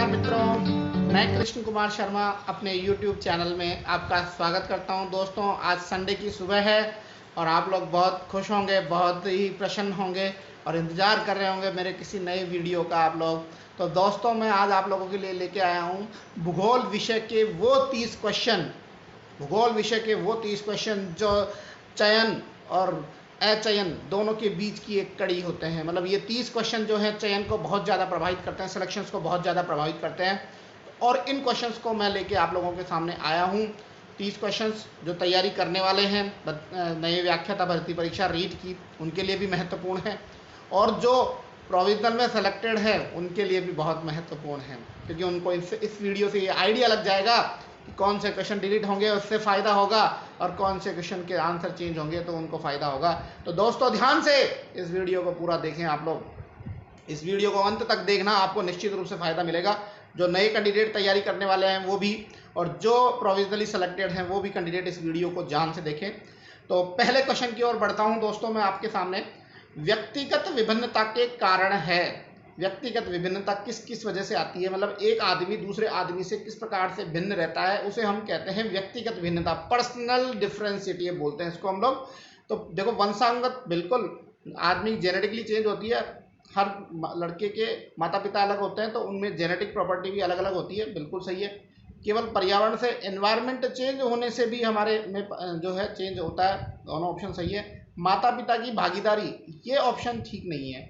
नमस्कार मित्रों, मैं कृष्ण कुमार शर्मा अपने YouTube चैनल में आपका स्वागत करता हूं। दोस्तों, आज संडे की सुबह है और आप लोग बहुत खुश होंगे, बहुत ही प्रसन्न होंगे और इंतज़ार कर रहे होंगे मेरे किसी नए वीडियो का आप लोग। तो दोस्तों, मैं आज आप लोगों के लिए लेके आया हूं भूगोल विषय के वो 30 क्वेश्चन, भूगोल विषय के वो 30 क्वेश्चन जो चयन और अचयन दोनों के बीच की एक कड़ी होते हैं। मतलब ये 30 क्वेश्चन जो है चयन को बहुत ज़्यादा प्रभावित करते हैं, सिलेक्शंस को बहुत ज़्यादा प्रभावित करते हैं और इन क्वेश्चंस को मैं लेके आप लोगों के सामने आया हूँ। 30 क्वेश्चंस जो तैयारी करने वाले हैं, नए व्याख्याता भर्ती परीक्षा रीट की, उनके लिए भी महत्वपूर्ण है और जो प्रोविजनल में सेलेक्टेड है उनके लिए भी बहुत महत्वपूर्ण है, क्योंकि उनको इस वीडियो से ये आइडिया लग जाएगा कि कौन से क्वेश्चन डिलीट होंगे उससे फ़ायदा होगा और कौन से क्वेश्चन के आंसर चेंज होंगे तो उनको फ़ायदा होगा। तो दोस्तों, ध्यान से इस वीडियो को पूरा देखें। आप लोग इस वीडियो को अंत तक देखना, आपको निश्चित रूप से फ़ायदा मिलेगा। जो नए कैंडिडेट तैयारी करने वाले हैं वो भी, और जो प्रोविजनली सेलेक्टेड हैं वो भी कैंडिडेट इस वीडियो को ध्यान से देखें। तो पहले क्वेश्चन की ओर बढ़ता हूँ दोस्तों मैं आपके सामने। व्यक्तिगत विभिन्नता के कारण है। व्यक्तिगत विभिन्नता किस किस वजह से आती है, मतलब एक आदमी दूसरे आदमी से किस प्रकार से भिन्न रहता है, उसे हम कहते हैं व्यक्तिगत भिन्नता, पर्सनल डिफरेंशिएटी बोलते हैं इसको हम लोग। तो देखो, वंशांगत बिल्कुल आदमी जेनेटिकली चेंज होती है। हर लड़के के माता पिता अलग होते हैं तो उनमें जेनेटिक प्रॉपर्टी भी अलग अलग होती है, बिल्कुल सही है। केवल पर्यावरण से, एनवायरनमेंट चेंज होने से भी हमारे में जो है चेंज होता है, दोनों ऑप्शन सही है। माता पिता की भागीदारी, ये ऑप्शन ठीक नहीं है।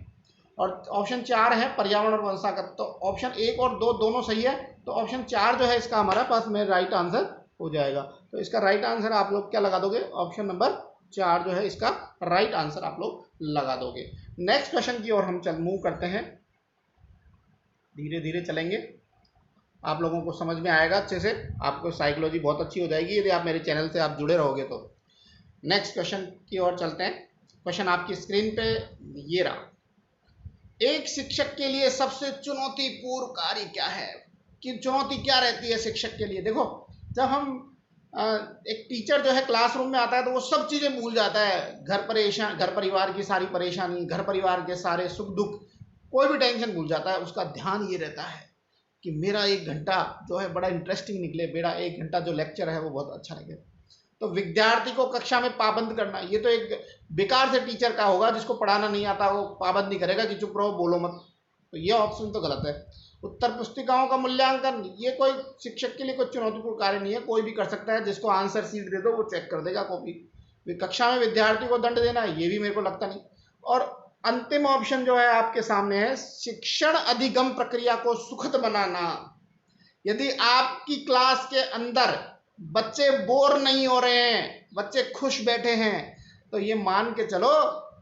और ऑप्शन 4 है पर्यावरण और वंशागत, तो ऑप्शन 1 और 2 दोनों सही है। तो ऑप्शन 4 जो है इसका हमारा पास में राइट आंसर हो जाएगा। तो इसका राइट आंसर आप लोग क्या लगा दोगे? ऑप्शन नंबर 4 जो है इसका राइट आंसर आप लोग लगा दोगे। नेक्स्ट क्वेश्चन की ओर हम मूव करते हैं। धीरे धीरे चलेंगे, आप लोगों को समझ में आएगा अच्छे से, आपको साइकोलॉजी बहुत अच्छी हो जाएगी यदि आप मेरे चैनल से आप जुड़े रहोगे तो। नेक्स्ट क्वेश्चन की ओर चलते हैं। क्वेश्चन आपकी स्क्रीन पे ये रहा। एक शिक्षक के लिए सबसे चुनौतीपूर्ण कार्य क्या है? कि चुनौती क्या रहती है शिक्षक के लिए? देखो, जब हम एक टीचर जो है क्लासरूम में आता है तो वो सब चीज़ें भूल जाता है। घर परिवार की सारी परेशानी, घर परिवार के सारे सुख दुख, कोई भी टेंशन भूल जाता है। उसका ध्यान ये रहता है कि मेरा 1 घंटा जो है बड़ा इंटरेस्टिंग निकले, मेरा 1 घंटा जो लेक्चर है वो बहुत अच्छा निकले। तो विद्यार्थी को कक्षा में पाबंद करना, ये तो एक बेकार से टीचर का होगा। जिसको पढ़ाना नहीं आता वो पाबंद नहीं करेगा कि चुप रहो, बोलो मत। तो ये ऑप्शन तो गलत है। उत्तर पुस्तिकाओं का मूल्यांकन, ये कोई शिक्षक के लिए कोई चुनौतीपूर्ण कार्य नहीं है, कोई भी कर सकता है। जिसको आंसर शीट दे दो वो चेक कर देगा कॉपी। कक्षा में विद्यार्थी को दंड देना, ये भी मेरे को लगता नहीं। और अंतिम ऑप्शन जो है आपके सामने है, शिक्षण अधिगम प्रक्रिया को सुखद बनाना। यदि आपकी क्लास के अंदर बच्चे बोर नहीं हो रहे हैं, बच्चे खुश बैठे हैं, तो ये मान के चलो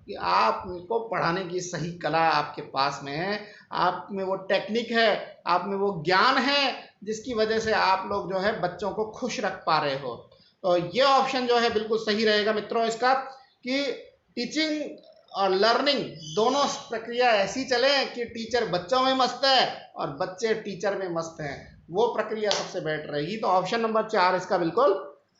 कि आपको पढ़ाने की सही कला आपके पास में है, आप में वो टेक्निक है, आप में वो ज्ञान है, जिसकी वजह से आप लोग जो है बच्चों को खुश रख पा रहे हो। तो ये ऑप्शन जो है बिल्कुल सही रहेगा मित्रों इसका, कि टीचिंग और लर्निंग दोनों प्रक्रिया ऐसी चले कि टीचर बच्चों में मस्त है और बच्चे टीचर में मस्त हैं, वो प्रक्रिया सबसे बेटर रहेगी। तो ऑप्शन नंबर 4 इसका बिल्कुल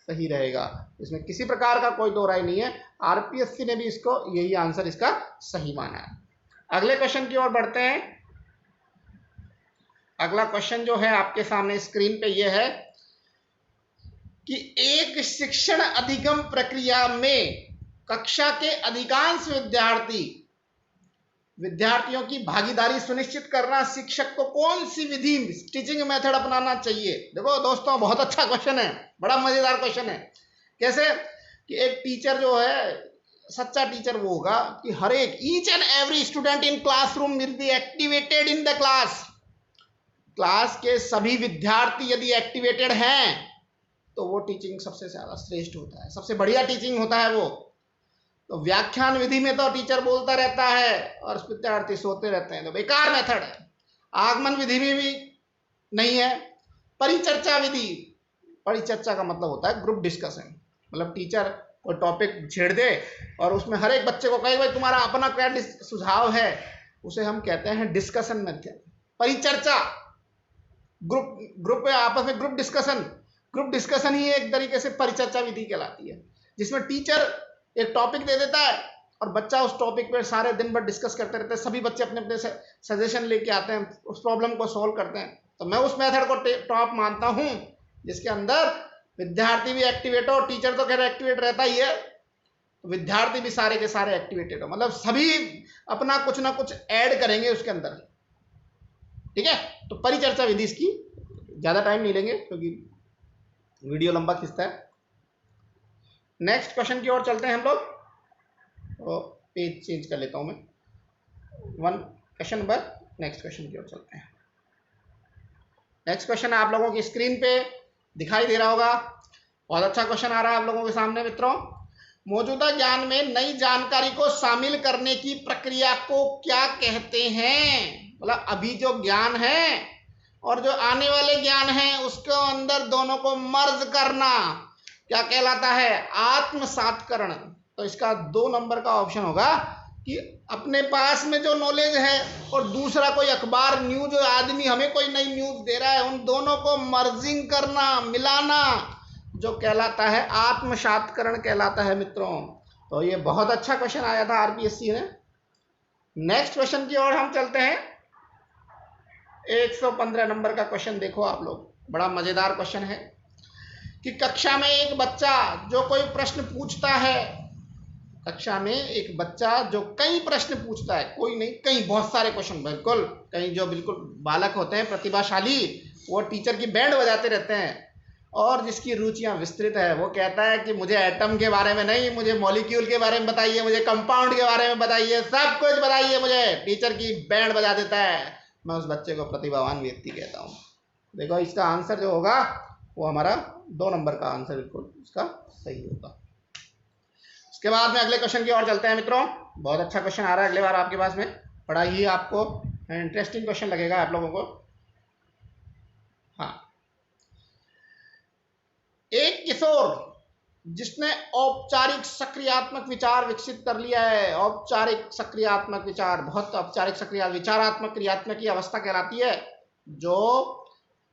सही रहेगा, इसमें किसी प्रकार का कोई दो राय नहीं है। आरपीएससी ने भी इसको यही आंसर इसका सही माना है। अगले क्वेश्चन की ओर बढ़ते हैं। अगला क्वेश्चन जो है आपके सामने स्क्रीन पे ये है कि एक शिक्षण अधिगम प्रक्रिया में कक्षा के अधिकांश विद्यार्थियों की भागीदारी सुनिश्चित करना शिक्षक को कौन सी विधि, टीचिंग मेथड अपनाना चाहिए? देखो दोस्तों, बहुत अच्छा क्वेश्चन है, बड़ा मजेदार क्वेश्चन है। कैसे कि एक टीचर जो है, सच्चा टीचर वो होगा कि हर एक, each and every student in classroom will be activated in the class. Class के सभी विद्यार्थी यदि एक्टिवेटेड हैं तो वो टीचिंग सबसे ज्यादा श्रेष्ठ होता है, सबसे बढ़िया टीचिंग होता है वो। तो व्याख्यान विधि में तो टीचर बोलता रहता है और विद्यार्थी सोते रहते हैं, तो बेकार मेथड है। आगमन विधि में भी नहीं है। परिचर्चा विधि, परिचर्चा का मतलब होता है ग्रुप डिस्कशन, मतलब टीचर कोई टॉपिक छेड़ दे और उसमें हर एक बच्चे को कहे भाई तुम्हारा अपना क्या सुझाव है, उसे हम कहते हैं डिस्कशन मेथड। परिचर्चा, ग्रुप में आपस में ग्रुप डिस्कशन ही एक तरीके से परिचर्चा विधि कहलाती है, जिसमें टीचर एक टॉपिक दे देता है और बच्चा उस टॉपिक पर सारे दिन भर डिस्कस करते रहते हैं। सभी बच्चे अपने अपने सजेशन लेके आते हैं, उस प्रॉब्लम को सॉल्व करते हैं। तो मैं उस मेथड को टॉप मानता हूं जिसके अंदर विद्यार्थी भी एक्टिवेट हो, टीचर तो खैर एक्टिवेट रहता ही है, तो विद्यार्थी भी सारे के सारे एक्टिवेटेड हो, मतलब सभी अपना कुछ ना कुछ ऐड करेंगे उसके अंदर। ठीक है, तो परिचर्चा विधि इसकी ज्यादा टाइम नहीं लेंगे क्योंकि वीडियो लंबा खिंचता है। नेक्स्ट क्वेश्चन की ओर चलते हैं हम लोग, तो पेज चेंज कर लेता हूं मैं, क्वेश्चन नंबर, नेक्स्ट क्वेश्चन की ओर चलते हैं। नेक्स्ट क्वेश्चन आप लोगों की स्क्रीन पे दिखाई दे रहा होगा, बहुत अच्छा क्वेश्चन आ रहा है आप लोगों के सामने मित्रों। मौजूदा ज्ञान में नई जानकारी को शामिल करने की प्रक्रिया को क्या कहते हैं? मतलब अभी जो ज्ञान है और जो आने वाले ज्ञान है उसको अंदर दोनों को मर्ज करना क्या कहलाता है? आत्मसात्करण। तो इसका 2 नंबर का ऑप्शन होगा कि अपने पास में जो नॉलेज है और दूसरा कोई अखबार न्यूज आदमी हमें कोई नई न्यूज दे रहा है, उन दोनों को मर्जिंग करना, मिलाना, जो कहलाता है आत्मसात्करण कहलाता है मित्रों। तो ये बहुत अच्छा क्वेश्चन आया था आरपीएससी ने। नेक्स्ट क्वेश्चन की ओर हम चलते हैं। 115 नंबर का क्वेश्चन देखो आप लोग, बड़ा मजेदार क्वेश्चन है कि कक्षा में एक बच्चा जो कोई प्रश्न पूछता है, कक्षा में एक बच्चा जो कई प्रश्न पूछता है, कोई नहीं कई बहुत सारे क्वेश्चन, बिल्कुल कई जो बिल्कुल बालक होते हैं प्रतिभाशाली वो टीचर की बैंड बजाते रहते हैं, और जिसकी रुचियां विस्तृत है वो कहता है कि मुझे एटम के बारे में नहीं, मुझे मॉलिक्यूल के बारे में बताइए, मुझे कंपाउंड के बारे में बताइए, सब कुछ बताइए मुझे, टीचर की बैंड बजा देता है। मैं उस बच्चे को प्रतिभावान व्यक्ति कहता हूँ। देखो इसका आंसर जो होगा वो हमारा 2 नंबर का आंसर बिल्कुल इसका सही होगा। इसके बाद में अगले क्वेश्चन की ओर चलते हैं मित्रों। बहुत अच्छा क्वेश्चन आ रहा है अगले बार आपके पास में, बड़ा ही आपको इंटरेस्टिंग क्वेश्चन लगेगा आप लोगों को। हाँ, एक किशोर जिसने औपचारिक सक्रियात्मक विचार विकसित कर लिया है, औपचारिक सक्रियात्मक विचार, बहुत औपचारिक सक्रिय विचारात्मक क्रियात्मक की अवस्था कहलाती है, जो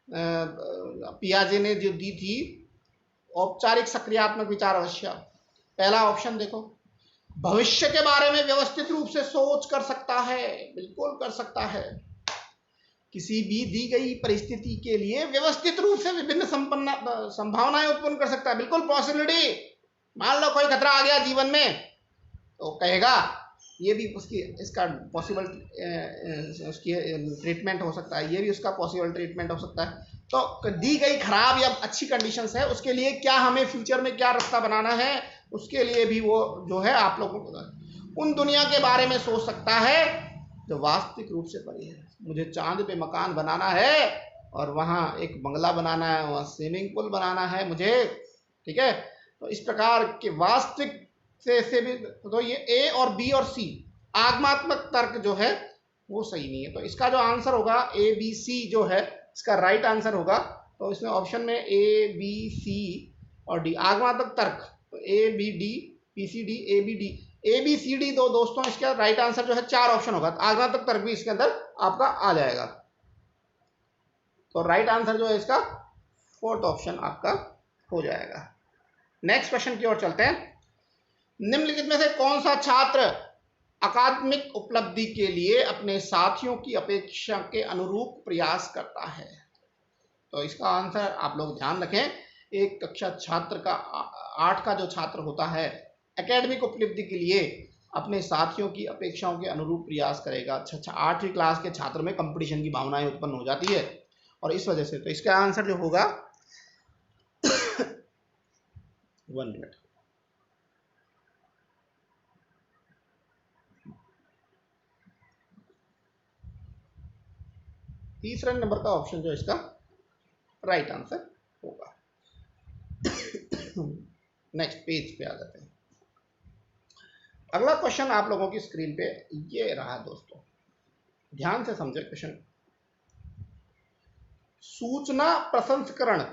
पियाजे ने जो दी थी औपचारिक सक्रियात्मक विचार अवस्था। पहला ऑप्शन देखो, भविष्य के बारे में व्यवस्थित रूप से सोच कर सकता है, बिल्कुल कर सकता है, किसी भी दी गई परिस्थिति के लिए व्यवस्थित रूप से विभिन्न संभावनाएं उत्पन्न कर सकता है, बिल्कुल पॉसिबिलिटी। मान लो कोई खतरा आ गया जीवन में तो कहेगा ये भी उसकी इसका पॉसिबल उसकी ट्रीटमेंट हो सकता है, ये भी उसका पॉसिबल ट्रीटमेंट हो सकता है। तो दी गई खराब या अच्छी कंडीशंस है, उसके लिए क्या हमें फ्यूचर में क्या रास्ता बनाना है, उसके लिए भी वो जो है आप लोगों को उन दुनिया के बारे में सोच सकता है जो वास्तविक रूप से पड़ी है। मुझे चांद पे मकान बनाना है और वहाँ एक बंगला बनाना है, वहाँ स्विमिंग पूल बनाना है मुझे, ठीक है। तो इस प्रकार के वास्तविक से भी तो ये ए और बी और सी आगमात्मक तर्क जो है वो सही नहीं है। तो इसका जो आंसर होगा ए बी सी जो है इसका राइट आंसर होगा। तो इसमें ऑप्शन में ए बी सी और डी आगमात्मक तर्क, तो A B D P C D A B D, A B C D दो दोस्तों इसका राइट आंसर जो है 4 ऑप्शन होगा, आगमात्मक तर्क भी इसके अंदर आपका आ जाएगा। तो राइट आंसर जो है इसका 4th ऑप्शन आपका हो जाएगा। नेक्स्ट क्वेश्चन की ओर चलते हैं। निम्नलिखित में से कौन सा छात्र अकादमिक उपलब्धि के लिए अपने साथियों की अपेक्षा के अनुरूप प्रयास करता है? तो इसका आंसर आप लोग ध्यान रखें, एक कक्षा छात्र का 8 का जो छात्र होता है एकेडमिक उपलब्धि के लिए अपने साथियों की अपेक्षाओं के अनुरूप प्रयास करेगा। अच्छा 8वीं क्लास के छात्र में कंपटीशन की भावनाएं उत्पन्न हो जाती है और इस वजह से तो इसका आंसर जो होगा 1 मिनट, तीसरा नंबर का ऑप्शन जो इसका राइट आंसर होगा। नेक्स्ट पेज पे आ जाते हैं। अगला क्वेश्चन आप लोगों की स्क्रीन पे ये रहा दोस्तों, ध्यान से समझे क्वेश्चन। सूचना प्रसंस्करण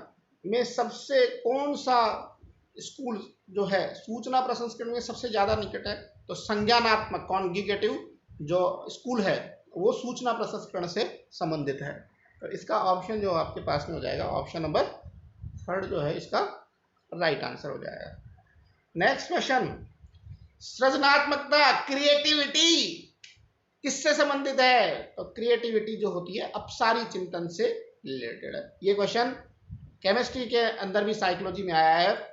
में सबसे कौन सा स्कूल जो है सूचना प्रसंस्करण में सबसे ज्यादा निकट है? तो संज्ञानात्मक कॉन्जुगेटिव जो स्कूल है वो सूचना प्रसंस्करण से संबंधित है। तो इसका ऑप्शन जो आपके पास में हो जाएगा ऑप्शन नंबर 3 जो है इसका राइट आंसर हो जाएगा। नेक्स्ट क्वेश्चन, सृजनात्मकता क्रिएटिविटी किससे संबंधित है? तो क्रिएटिविटी जो होती है अपसारी चिंतन से रिलेटेड है। ये क्वेश्चन केमिस्ट्री के अंदर भी, साइकोलॉजी में आया है,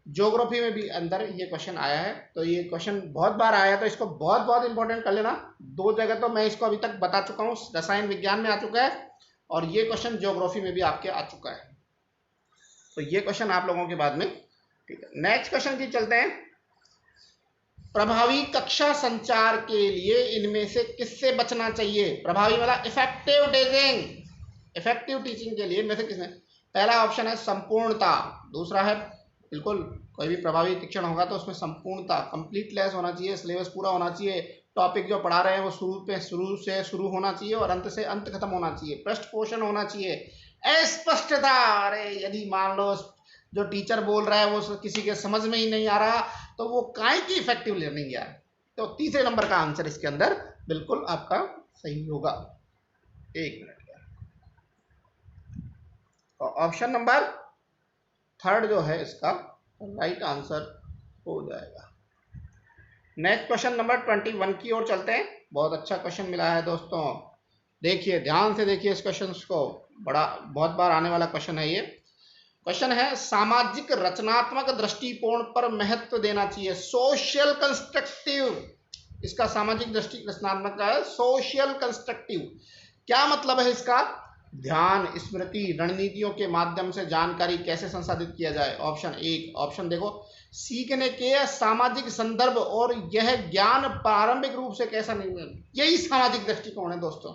ज्योग्राफी में भी अंदर ये क्वेश्चन आया है। तो ये क्वेश्चन बहुत बार आया है, तो इसको बहुत बहुत इंपॉर्टेंट कर लेना। 2 जगह तो मैं इसको अभी तक बता चुका हूँ, रसायन विज्ञान में आ चुका है और ये क्वेश्चन ज्योग्राफी में भी आपके आ चुका है। तो ये क्वेश्चन आप लोगों के बाद में, ठीक है। नेक्स्ट क्वेश्चन की चलते हैं। प्रभावी कक्षा संचार के लिए इनमें से किससे बचना चाहिए? प्रभावी वाला इफेक्टिव टीचिंग, इफेक्टिव टीचिंग के लिए इनमें से किसने? पहला ऑप्शन है संपूर्णता, दूसरा है बिल्कुल कोई भी प्रभावी शिक्षण होगा तो उसमें संपूर्णता, कंप्लीटनेस होना चाहिए, सिलेबस पूरा होना चाहिए, टॉपिक जो पढ़ा रहे हैं वो शुरू से शुरू होना चाहिए और अंत से अंत खत्म होना चाहिए, पृष्ठपोषण होना चाहिए, अस्पष्टता। अरे यदि मान लो जो टीचर बोल रहा है वो किसी के समझ में ही नहीं आ रहा तो वो काहे की इफेक्टिव लर्निंग है? तो तीसरे नंबर का आंसर इसके अंदर बिल्कुल आपका सही होगा। 1 मिनट का ऑप्शन नंबर 3 जो है इसका राइट आंसर हो जाएगा। नेक्स्ट क्वेश्चन नंबर 21 की ओर चलते हैं। बहुत अच्छा क्वेश्चन मिला है दोस्तों, देखिए ध्यान से देखिए इस क्वेश्चन को, बहुत बार आने वाला क्वेश्चन है ये। क्वेश्चन है सामाजिक रचनात्मक दृष्टिकोण पर महत्व देना चाहिए, सोशल कंस्ट्रक्टिव। इसका सामाजिक दृष्टि रचनात्मक का है सोशल कंस्ट्रक्टिव। क्या मतलब है इसका? ध्यान, स्मृति, रणनीतियों के माध्यम से जानकारी कैसे संसाधित किया जाए। ऑप्शन 1, ऑप्शन देखो, सीखने के सामाजिक संदर्भ और यह ज्ञान प्रारंभिक रूप से कैसा नहीं। यही सामाजिक दृष्टिकोण है दोस्तों,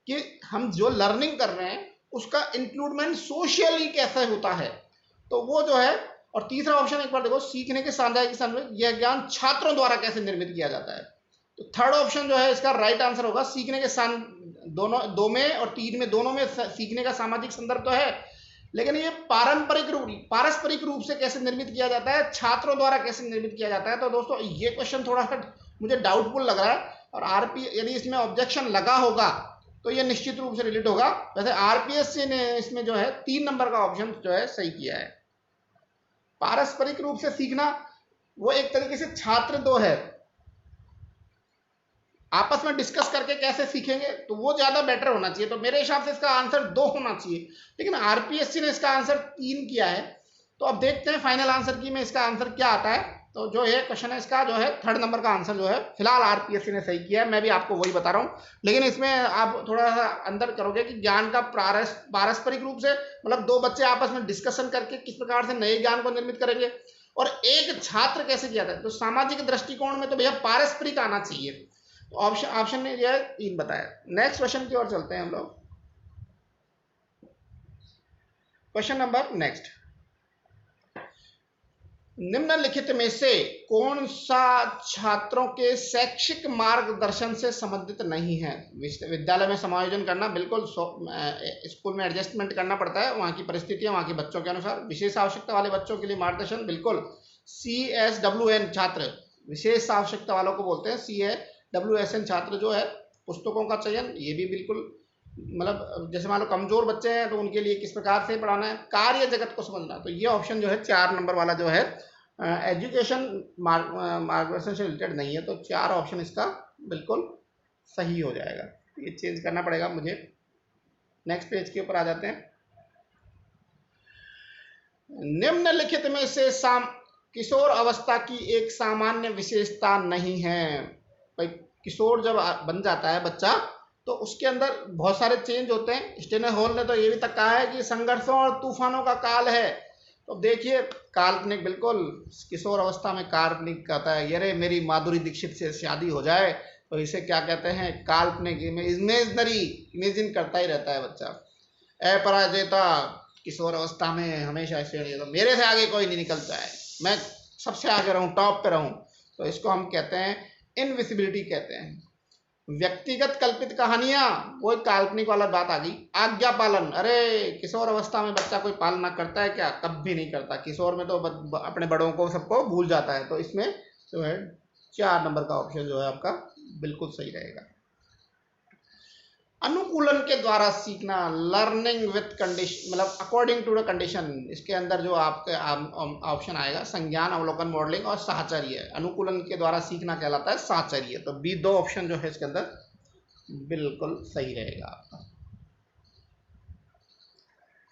कि हम जो लर्निंग कर रहे हैं उसका इंक्लूडमेंट सोशली कैसे होता है, तो वो जो है। और तीसरा ऑप्शन एक बार देखो, सीखने के साझाई के सामने यह ज्ञान छात्रों द्वारा कैसे निर्मित किया जाता है। तो थर्ड ऑप्शन जो है इसका राइट आंसर होगा, सीखने के दोनों, 2 में और 3 में, दोनों में सीखने का सामाजिक संदर्भ तो है, लेकिन ये पारस्परिक रूप से कैसे निर्मित किया जाता है, छात्रों द्वारा कैसे निर्मित किया जाता है। तो दोस्तों ये क्वेश्चन थोड़ा सा मुझे डाउटफुल लग रहा है, और आरपी यदि इसमें ऑब्जेक्शन लगा होगा तो ये निश्चित रूप से रिलेट होगा। वैसे आरपीएससी ने इसमें जो है 3 नंबर का ऑप्शन जो है सही किया है। पारस्परिक रूप से सीखना, वो एक तरीके से छात्र 2 है, आपस में डिस्कस करके कैसे सीखेंगे, तो वो ज्यादा बेटर होना चाहिए। तो मेरे हिसाब से इसका आंसर 2 होना चाहिए, लेकिन आरपीएससी ने इसका आंसर 3 किया है। तो अब देखते हैं फाइनल आंसर की में इसका आंसर क्या आता है। तो जो है क्वेश्चन है इसका जो है 3rd नंबर का आंसर जो है फिलहाल आरपीएससी ने सही किया है, मैं भी आपको वही बता रहा हूँ। लेकिन इसमें आप थोड़ा सा अंदर करोगे कि ज्ञान का पारस्परिक रूप से, मतलब 2 बच्चे आपस में डिस्कशन करके किस प्रकार से नए ज्ञान को निर्मित करेंगे, और एक छात्र कैसे किया जाता है। तो सामाजिक दृष्टिकोण में तो भैया पारस्परिक आना चाहिए। तो ऑप्शन ने जो है 3 बताया। नेक्स्ट क्वेश्चन की ओर चलते हैं हम लोग। क्वेश्चन नंबर नेक्स्ट, निम्नलिखित में से कौन सा छात्रों के शैक्षिक मार्गदर्शन से संबंधित नहीं है? विद्यालय में समायोजन करना, बिल्कुल स्कूल में एडजस्टमेंट करना पड़ता है, वहाँ की परिस्थितियां, वहाँ के बच्चों के अनुसार। विशेष आवश्यकता वाले बच्चों के लिए मार्गदर्शन, बिल्कुल CSWN छात्र, विशेष आवश्यकता वालों को बोलते हैं। CSWN छात्र जो है, पुस्तकों का चयन, ये भी बिल्कुल, मतलब जैसे मान लो कमजोर बच्चे हैं तो उनके लिए किस प्रकार से पढ़ाना है, कार्य जगत को समझना। तो ये ऑप्शन जो है 4 नंबर वाला जो है एजुकेशन मार्गदर्शन से रिलेटेड नहीं है, तो 4 ऑप्शन इसका बिल्कुल सही हो जाएगा। ये चेंज करना पड़ेगा मुझे। नेक्स्ट पेज के ऊपर आ जाते हैं। निम्नलिखित में से किशोर अवस्था की एक सामान्य विशेषता नहीं है। भाई किशोर जब बन जाता है बच्चा तो उसके अंदर बहुत सारे चेंज होते हैं। स्टेनर हॉल ने तो ये भी तक कहा है कि संघर्षों और तूफानों का काल है। तो देखिए काल्पनिक, बिल्कुल किशोर अवस्था में काल्पनिक कहता है, अरे मेरी माधुरी दीक्षित से शादी हो जाए, तो इसे क्या कहते हैं, काल्पनिक, इमेजिनरी, इमेजिन करता ही रहता है बच्चा। अपराजिता किशोर अवस्था में हमेशा ऐसे, तो मेरे से आगे कोई नहीं निकलता है, मैं सबसे आगे रहूं, टॉप पे रहूं। तो इसको हम कहते हैं इनविजिबिलिटी कहते हैं। व्यक्तिगत कल्पित कहानियां, वो काल्पनिक वाला बात आ गई। आज्ञा पालन, अरे किशोर अवस्था में बच्चा कोई पालना करता है क्या? कभी नहीं करता। किशोर में तो अपने बड़ों को सबको भूल जाता है। तो इसमें जो है 4 नंबर का ऑप्शन जो है आपका बिल्कुल सही रहेगा। अनुकूलन के द्वारा सीखना, लर्निंग विथ कंडीशन, मतलब अकॉर्डिंग टू द कंडीशन। इसके अंदर जो आपके ऑप्शन आएगा संज्ञान, अवलोकन, मॉडलिंग और साहचर्य। अनुकूलन के द्वारा सीखना कहलाता है साहचर्य। तो बी 2 ऑप्शन जो है इसके अंदर बिल्कुल सही रहेगा आपका।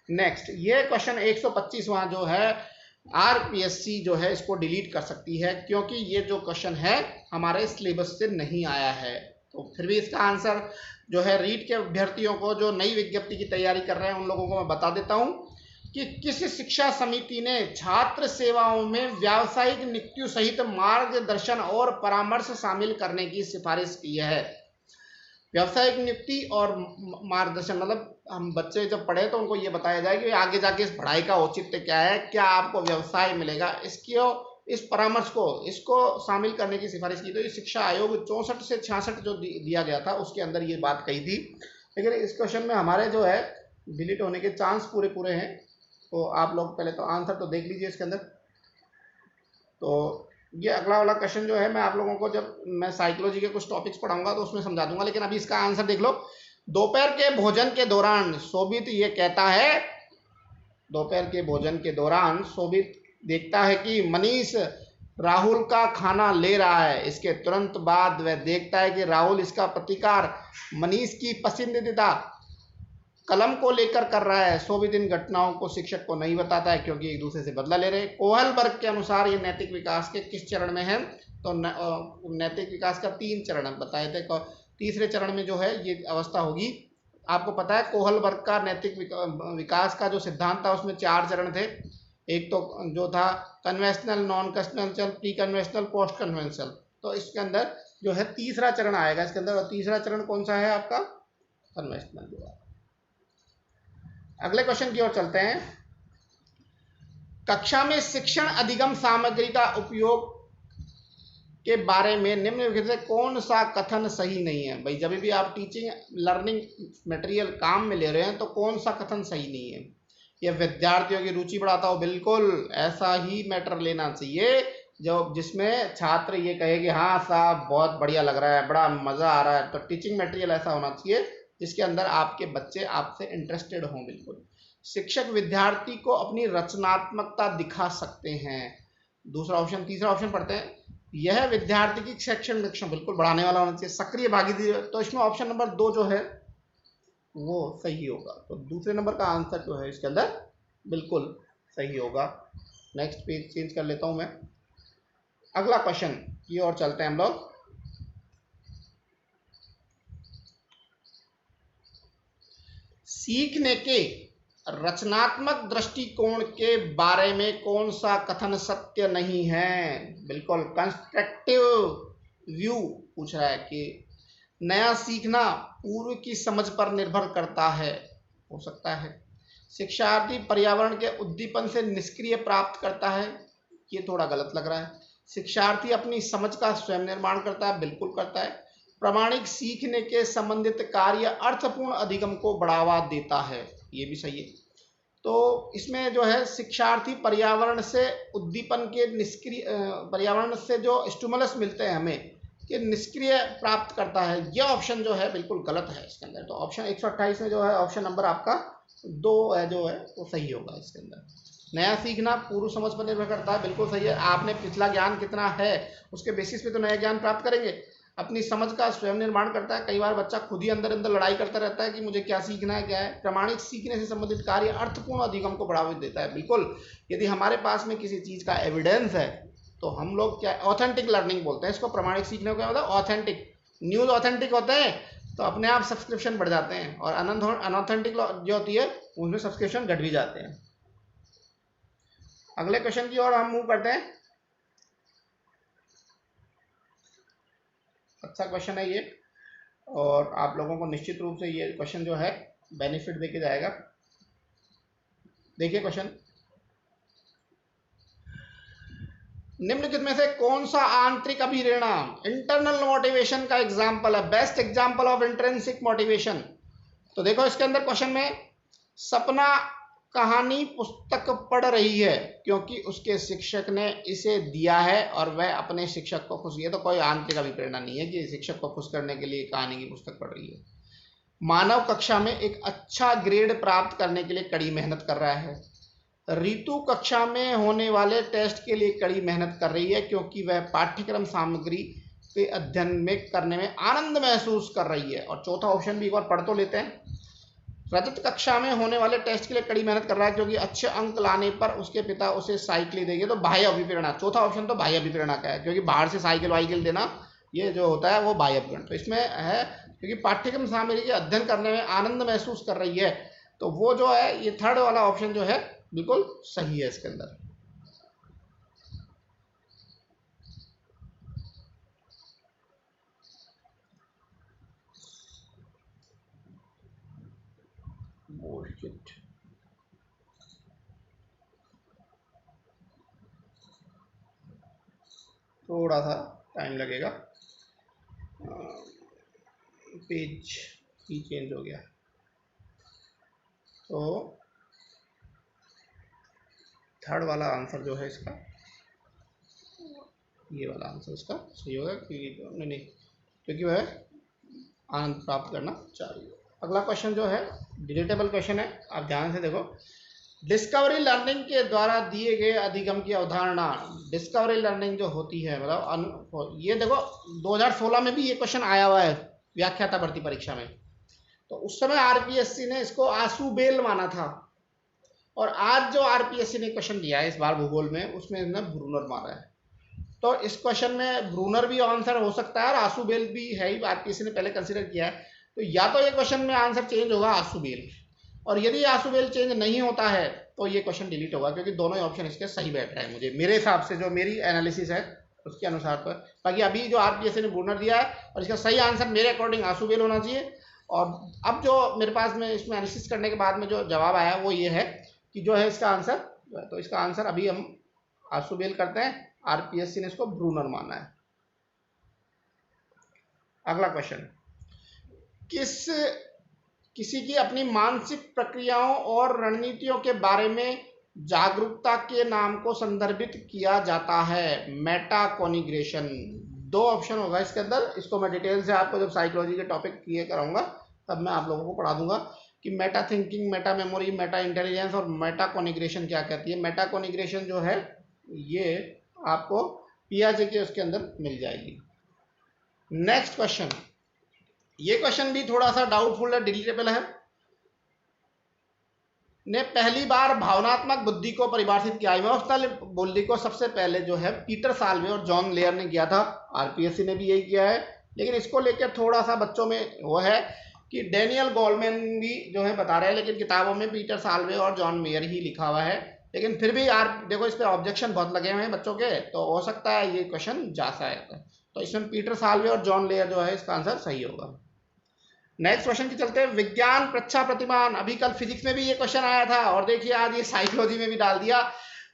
नेक्स्ट, ये क्वेश्चन 125वां जो है आरपीएससी जो है इसको डिलीट कर सकती है, क्योंकि ये जो क्वेश्चन है हमारे सिलेबस से नहीं आया है। तो फिर भी इसका आंसर जो है रीट के अभ्यर्थियों को जो नई विज्ञप्ति की तैयारी कर रहे हैं उन लोगों को मैं बता देता हूं कि किस शिक्षा समिति ने छात्र सेवाओं में व्यावसायिक नियुक्ति सहित मार्गदर्शन और परामर्श शामिल करने की सिफारिश की है। व्यावसायिक नियुक्ति और मार्गदर्शन मतलब हम बच्चे जब पढ़े तो उनको ये बताया जाए कि आगे जाके इस पढ़ाई का औचित्य क्या है, क्या आपको व्यवसाय मिलेगा, इस परामर्श को इसको शामिल करने की सिफारिश की। तो ये शिक्षा आयोग 64 से 66 जो दिया गया था उसके अंदर ये बात कही थी, लेकिन इस क्वेश्चन में हमारे जो है डिलीट होने के चांस पूरे हैं। तो आप लोग पहले तो आंसर तो देख लीजिए इसके अंदर। तो ये अगला वाला क्वेश्चन जो है मैं आप लोगों को जब मैं साइकोलॉजी के कुछ टॉपिक्स पढ़ाऊंगा तो उसमें समझा दूंगा, लेकिन अभी इसका आंसर देख लो। दोपहर के भोजन के दौरान शोभित ये कहता है, दोपहर के भोजन के दौरान शोभित देखता है कि मनीष राहुल का खाना ले रहा है। इसके तुरंत बाद वह देखता है कि राहुल इसका प्रतिकार मनीष की पसंदीदा कलम को लेकर कर रहा है। शोभित इन घटनाओं को शिक्षक को नहीं बताता है क्योंकि एक दूसरे से बदला ले रहे हैं। कोहल वर्ग के अनुसार ये नैतिक विकास के किस चरण में है? तो नैतिक विकास का 3 चरण बताए थे। तीसरे चरण में जो है ये अवस्था होगी। आपको पता है कोहल वर्ग का नैतिक विकास का जो सिद्धांत था उसमें 4 चरण थे। एक तो जो था conventional, non conventional, pre conventional, post conventional. तो इसके अंदर जो है तीसरा चरण आएगा इसके अंदर, और तीसरा चरण कौन सा है आपका? कन्वेंशनल जो है। अगले क्वेश्चन की ओर चलते हैं। कक्षा में शिक्षण अधिगम सामग्री का उपयोग के बारे में निम्नलिखित से कौन सा कथन सही नहीं है? भाई जब भी आप टीचिंग लर्निंग मटेरियल काम में ले रहे हैं तो कौन सा कथन सही नहीं है? यह विद्यार्थियों की रुचि बढ़ाता हो, बिल्कुल ऐसा ही मैटर लेना चाहिए जो जिसमें छात्र ये कहे कि हाँ साहब बहुत बढ़िया लग रहा है, बड़ा मजा आ रहा है। तो टीचिंग मटेरियल ऐसा होना चाहिए जिसके अंदर आपके बच्चे आपसे इंटरेस्टेड हों। बिल्कुल शिक्षक विद्यार्थी को अपनी रचनात्मकता दिखा सकते हैं। दूसरा ऑप्शन, तीसरा ऑप्शन पढ़ते हैं। यह विद्यार्थी की शैक्षणिक दक्षता बिल्कुल बढ़ाने वाला होना चाहिए। सक्रिय भागीदारी, तो इसमें ऑप्शन नंबर 2 जो है वो सही होगा। तो दूसरे नंबर का आंसर जो है इसके अंदर बिल्कुल सही होगा। नेक्स्ट पेज चेंज कर लेता हूं मैं। अगला क्वेश्चन की ओर चलते हैं हम लोग। सीखने के रचनात्मक दृष्टिकोण के बारे में कौन सा कथन सत्य नहीं है? बिल्कुल कंस्ट्रक्टिव व्यू पूछ रहा है कि नया सीखना पूर्व की समझ पर निर्भर करता है, हो सकता है। शिक्षार्थी पर्यावरण के उद्दीपन से निष्क्रिय प्राप्त करता है, ये थोड़ा गलत लग रहा है। शिक्षार्थी अपनी समझ का स्वयं निर्माण करता है, बिल्कुल करता है। प्रामाणिक सीखने के संबंधित कार्य अर्थपूर्ण अधिगम को बढ़ावा देता है, ये भी सही है। तो इसमें जो है शिक्षार्थी पर्यावरण से उद्दीपन के निष्क्रिय, पर्यावरण से जो स्टिमुलस मिलते हैं हमें कि निष्क्रिय प्राप्त करता है, यह ऑप्शन जो है बिल्कुल गलत है इसके अंदर। तो ऑप्शन 128 में जो है ऑप्शन नंबर आपका 2 है जो है वो सही होगा इसके अंदर। नया सीखना पूर्व समझ पर निर्भर करता है, बिल्कुल सही है। आपने पिछला ज्ञान कितना है उसके बेसिस पे तो नया ज्ञान प्राप्त करेंगे। अपनी समझ का स्वयं निर्माण करता है। कई बार बच्चा खुद ही अंदर अंदर लड़ाई करता रहता है कि मुझे क्या सीखना है, क्या है। प्रामाणिक सीखने से संबंधित कार्य अर्थपूर्ण अधिगम को बढ़ावा देता है, बिल्कुल। यदि हमारे पास में किसी चीज का एविडेंस है तो हम लोग क्या ऑथेंटिक लर्निंग बोलते हैं इसको। प्रामाणिक सीखने को क्या होता है? ऑथेंटिक। न्यूज ऑथेंटिक होते हैं तो अपने आप सब्सक्रिप्शन बढ़ जाते हैं, और अनऑथेंटिक जो होती है उसमें सब्सक्रिप्शन घट भी जाते हैं। अगले क्वेश्चन की ओर हम मूव करते हैं। अच्छा क्वेश्चन है ये, और आप लोगों को निश्चित रूप से ये क्वेश्चन जो है बेनिफिट देके जाएगा। देखिए क्वेश्चन, निम्नलिखित में से कौन सा आंतरिक अभिप्रेरणा इंटरनल मोटिवेशन का एग्जाम्पल है? Best example of intrinsic motivation. तो देखो इसके अंदर क्वेश्चन में सपना कहानी पुस्तक पढ़ रही है क्योंकि उसके शिक्षक ने इसे दिया है और वह अपने शिक्षक को खुश, ये तो कोई आंतरिक अभिप्रेरणा नहीं है कि शिक्षक को खुश करने के लिए कहानी की पुस्तक पढ़ रही है। मानव कक्षा में एक अच्छा ग्रेड प्राप्त करने के लिए कड़ी मेहनत कर रहा है। ऋतु कक्षा में होने वाले टेस्ट के लिए कड़ी मेहनत कर रही है क्योंकि वह पाठ्यक्रम सामग्री के अध्ययन में करने में आनंद महसूस कर रही है। और चौथा ऑप्शन भी एक बार पढ़ तो लेते हैं। रजत कक्षा में होने वाले टेस्ट के लिए कड़ी मेहनत कर रहा है क्योंकि अच्छे अंक लाने पर उसके पिता उसे साइकिल देंगे। तो बाह्य अभिप्रेरणा, चौथा ऑप्शन तो बाह्य अभिप्रेरणा का है, क्योंकि बाहर से साइकिल वाइकिल देना ये जो होता है वो बाह्य अभिप्रेरणा। तो इसमें है क्योंकि पाठ्यक्रम सामग्री के अध्ययन करने में आनंद महसूस कर रही है, तो वो जो है ये थर्ड वाला ऑप्शन जो है बिल्कुल सही है इसके अंदर। थोड़ा सा टाइम लगेगा, पेज ही चेंज हो गया। तो थर्ड वाला आंसर जो है इसका, ये वाला आंसर इसका सही होगा, क्योंकि नहीं क्योंकि वह आनंद प्राप्त करना चाहिए। अगला क्वेश्चन जो है डिलीटेबल क्वेश्चन है, आप ध्यान से देखो। डिस्कवरी लर्निंग के द्वारा दिए गए अधिगम की अवधारणा, डिस्कवरी लर्निंग जो होती है मतलब ये देखो 2016 में भी ये क्वेश्चन आया हुआ है व्याख्याता भर्ती परीक्षा में। तो उस समय आरपीएससी ने इसको आसुबेल माना था, और आज जो आरपीएससी ने क्वेश्चन दिया है इस बार भूगोल में उसमें इसने ब्रूनर माना है। तो इस क्वेश्चन में ब्रूनर भी आंसर हो सकता है और आसुबेल भी है ही, आरपीएससी ने पहले कंसीडर किया है। तो या तो ये क्वेश्चन में आंसर चेंज होगा आसुबेल, और यदि आसुबेल चेंज नहीं होता है तो ये क्वेश्चन डिलीट होगा, क्योंकि दोनों ही ऑप्शन इसके सही बैठ रहे हैं मुझे, मेरे हिसाब से जो मेरी एनालिसिस है उसके अनुसार। तो बाकी अभी जो आरपीएससी ने ब्रूनर दिया है और इसका सही आंसर मेरे अकॉर्डिंग आसुबेल होना चाहिए। और अब जो मेरे पास में इसमें एनालिसिस करने के बाद में जो जवाब आया वो ये है कि जो है इसका आंसर, तो इसका आंसर अभी हम आसुबेल करते हैं, आरपीएससी ने इसको ब्रूनर माना है। अगला क्वेश्चन, किसी की अपनी मानसिक प्रक्रियाओं और रणनीतियों के बारे में जागरूकता के नाम को संदर्भित किया जाता है, मेटाकोनिग्रेशन। दो ऑप्शन होगा इसके अंदर, इसको मैं डिटेल से आपको जब साइकोलॉजी के टॉपिक क्लियर कराऊंगा तब मैं आप लोगों को पढ़ा दूंगा कि Meta thinking, Meta memory, Meta intelligence और मेटाकोनिग्रेशन क्या कहती है। मेटाकोनिग्रेशन जो है ये आपको पियाजे के उसके अंदर मिल जाएगी। नेक्स्ट क्वेश्चन, ये क्वेश्चन भी थोड़ा सा डाउटफुल है, डिलीटेबल है। ने पहली बार भावनात्मक बुद्धि को परिभाषित किया, इमोशनल बुद्धि को सबसे पहले जो है पीटर साल्वे और जॉन लेयर ने किया था, आरपीएससी ने भी यही किया है। लेकिन इसको लेकर थोड़ा सा बच्चों में वो है कि डैनियल गोलमैन भी जो है बता रहे हैं, लेकिन किताबों में पीटर साल्वे और जॉन मेयर ही लिखा हुआ है। लेकिन फिर भी यार देखो इस पर ऑब्जेक्शन बहुत लगे हुए हैं बच्चों के, तो हो सकता है ये क्वेश्चन जा सा है। तो इसमें पीटर साल्वे और जॉन लेयर जो है इसका आंसर सही होगा। नेक्स्ट क्वेश्चन की चलते हैं, विज्ञान प्रच्छा प्रतिमान। अभी कल फिजिक्स में भी ये क्वेश्चन आया था और देखिए आज ये साइकोलॉजी में भी डाल दिया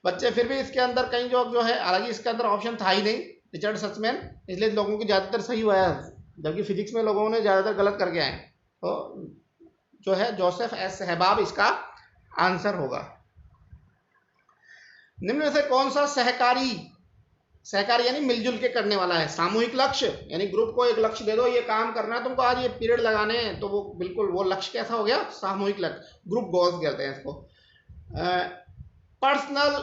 बच्चे। फिर भी इसके अंदर कई जो है, हालांकि इसके अंदर ऑप्शन था ही नहीं रिचर्ड सचमैन, इसलिए लोगों की ज्यादातर सही हुआ है, जबकि फिजिक्स में लोगों ने ज्यादातर गलत करके आए। तो जो है जोसेफ एस सहबाब इसका आंसर होगा। निम्न में से कौन सा सहकारी यानी मिलजुल के करने वाला है? सामूहिक लक्ष्य, यानी ग्रुप को एक लक्ष्य दे दो, ये काम करना है तुमको, आज ये पीरियड लगाने हैं, तो वो बिल्कुल वो लक्ष्य कैसा हो गया? सामूहिक लक्ष्य, ग्रुप गोल्स कहते हैं इसको। पर्सनल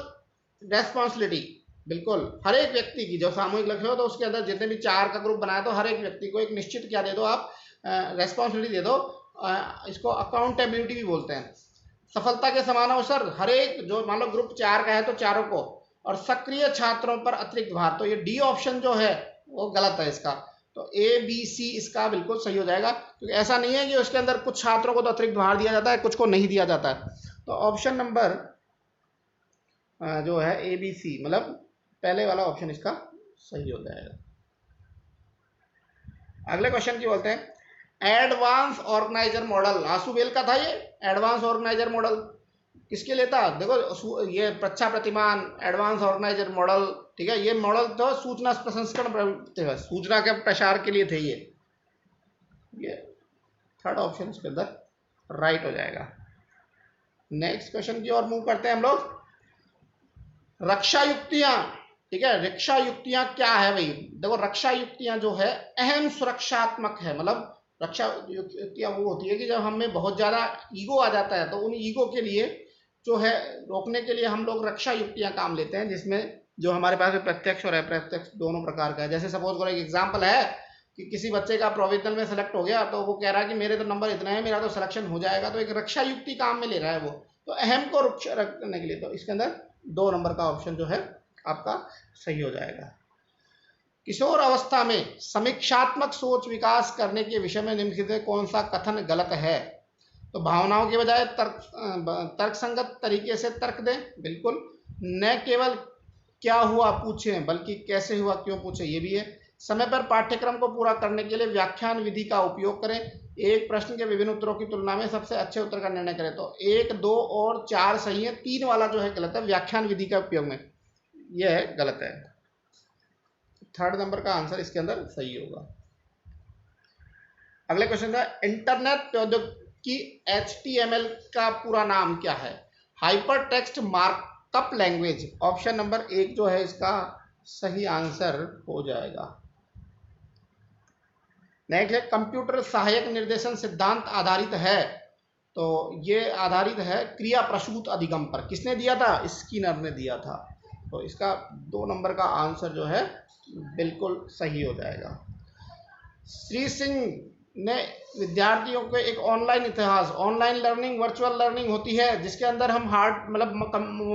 रेस्पॉन्सिबिलिटी, बिल्कुल हर एक व्यक्ति की जो सामूहिक लक्ष्य हो तो उसके अंदर जितने भी 4 का ग्रुप बनाया तो हर एक व्यक्ति को एक निश्चित क्या दे दो आप, रेस्पॉन्सिबिलिटी दे दो। इसको अकाउंटेबिलिटी भी बोलते हैं। सफलता के समान अवसर, हर एक जो मान लो ग्रुप 4 का है तो चारों को, और सक्रिय छात्रों पर अतिरिक्त भार। तो ये डी ऑप्शन जो है वो गलत है इसका, तो ए बी सी इसका बिल्कुल सही हो जाएगा, क्योंकि ऐसा नहीं है कि उसके अंदर कुछ छात्रों को तो अतिरिक्त भार दिया जाता है, कुछ को नहीं दिया जाता है। तो ऑप्शन नंबर जो है ए बी सी मतलब पहले वाला ऑप्शन इसका सही हो जाएगा। अगले क्वेश्चन की बोलते हैं, एडवांस ऑर्गेनाइजर मॉडल। आसुबेल का था ये एडवांस ऑर्गेनाइजर मॉडल, किसके लिए था? देखो ये प्रच्छा प्रतिमान, एडवांस ऑर्गेनाइजर मॉडल, ठीक है, ये मॉडल तो सूचना प्रसंस्करण, सूचना के प्रसार के लिए थे ये थर्ड ऑप्शन इसके अंदर राइट हो जाएगा। नेक्स्ट क्वेश्चन की ओर मूव करते हैं हम लोग। रक्षा युक्तियां, ठीक है, रक्षा युक्तियां क्या है भाई? देखो रक्षा युक्तियां जो है अहम सुरक्षात्मक है, मतलब रक्षा युक्तियां वो होती है कि जब हमें बहुत ज्यादा ईगो आ जाता है तो उन ईगो के लिए जो है रोकने के लिए हम लोग रक्षा युक्तियां काम लेते हैं, जिसमें जो हमारे पास प्रत्यक्ष और अप्रत्यक्ष दोनों प्रकार का है। जैसे सपोज करो एक एग्जांपल है कि किसी बच्चे का प्रोविजनल में सेलेक्ट हो गया तो वो कह रहा है कि मेरे तो नंबर इतना है, मेरा तो सिलेक्शन हो जाएगा, तो एक रक्षा युक्ति काम में ले रहा है वो, तो अहम को रखने के लिए तो इसके अंदर 2 नंबर का ऑप्शन जो है आपका सही हो जाएगा। किशोर अवस्था में समीक्षात्मक सोच विकास करने के विषय में निम्नलिखित में कौन सा कथन गलत है? तो भावनाओं के बजाय तर्कसंगत तरीके से तर्क दें, बिल्कुल। न केवल क्या हुआ पूछें बल्कि कैसे हुआ क्यों पूछें, ये भी है। समय पर पाठ्यक्रम को पूरा करने के लिए व्याख्यान विधि का उपयोग करें। एक प्रश्न के विभिन्न उत्तरों की तुलना में सबसे अच्छे उत्तर का निर्णय करें। तो 1, 2 और 4 सही है, 3 वाला जो है गलत है, व्याख्यान विधि का उपयोग में, यह है गलत है। 3rd नंबर का आंसर इसके अंदर सही होगा। अगले क्वेश्चन का, इंटरनेट प्रौद्योगिकी HTML का पूरा नाम क्या है? Hyper text markup language. Option number 1 जो है इसका सही आंसर हो जाएगा। नेक्स्ट है, कंप्यूटर सहायक निर्देशन सिद्धांत आधारित है, तो ये आधारित है क्रिया प्रसूत अधिगम पर। किसने दिया था? स्किनर ने दिया था। तो इसका 2 नंबर का आंसर जो है बिल्कुल सही हो जाएगा। श्री सिंह ने विद्यार्थियों को एक ऑनलाइन इतिहास, ऑनलाइन लर्निंग वर्चुअल लर्निंग होती है जिसके अंदर हम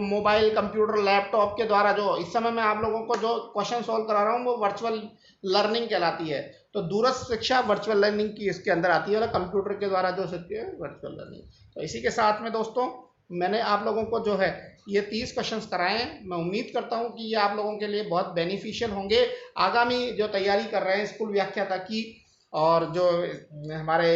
मोबाइल, कंप्यूटर, लैपटॉप के द्वारा जो इस समय मैं आप लोगों को जो क्वेश्चन सॉल्व करा रहा हूँ वो वर्चुअल लर्निंग कहलाती है। तो दूरस्थ शिक्षा वर्चुअल लर्निंग की इसके अंदर आती है, कंप्यूटर के द्वारा जो सकती है वर्चुअल लर्निंग। तो इसी के साथ में दोस्तों मैंने आप लोगों को जो है ये 30 क्वेश्चंस कराए हैं। मैं उम्मीद करता हूं कि ये आप लोगों के लिए बहुत बेनिफिशियल होंगे। आगामी जो तैयारी कर रहे हैं स्कूल व्याख्याता की और जो हमारे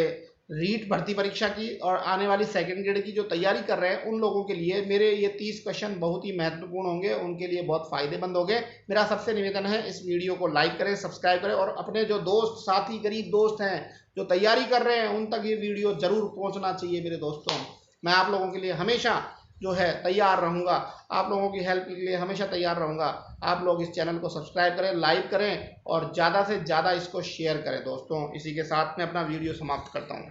रीट भर्ती परीक्षा की और आने वाली 2nd ग्रेड की जो तैयारी कर रहे हैं उन लोगों के लिए मेरे ये 30 क्वेश्चन बहुत ही महत्वपूर्ण होंगे, उनके लिए बहुत फायदेमंद होंगे। मेरा सबसे निवेदन है इस वीडियो को लाइक करें, सब्सक्राइब करें और अपने जो दोस्त साथी गरीब दोस्त हैं जो तैयारी कर रहे हैं उन तक ये वीडियो जरूर पहुँचना चाहिए। मेरे दोस्तों, मैं आप लोगों के लिए हमेशा जो है तैयार रहूँगा, आप लोगों की हेल्प के लिए हमेशा तैयार रहूँगा। आप लोग इस चैनल को सब्सक्राइब करें, लाइक करें और ज़्यादा से ज़्यादा इसको शेयर करें। दोस्तों इसी के साथ मैं अपना वीडियो समाप्त करता हूँ।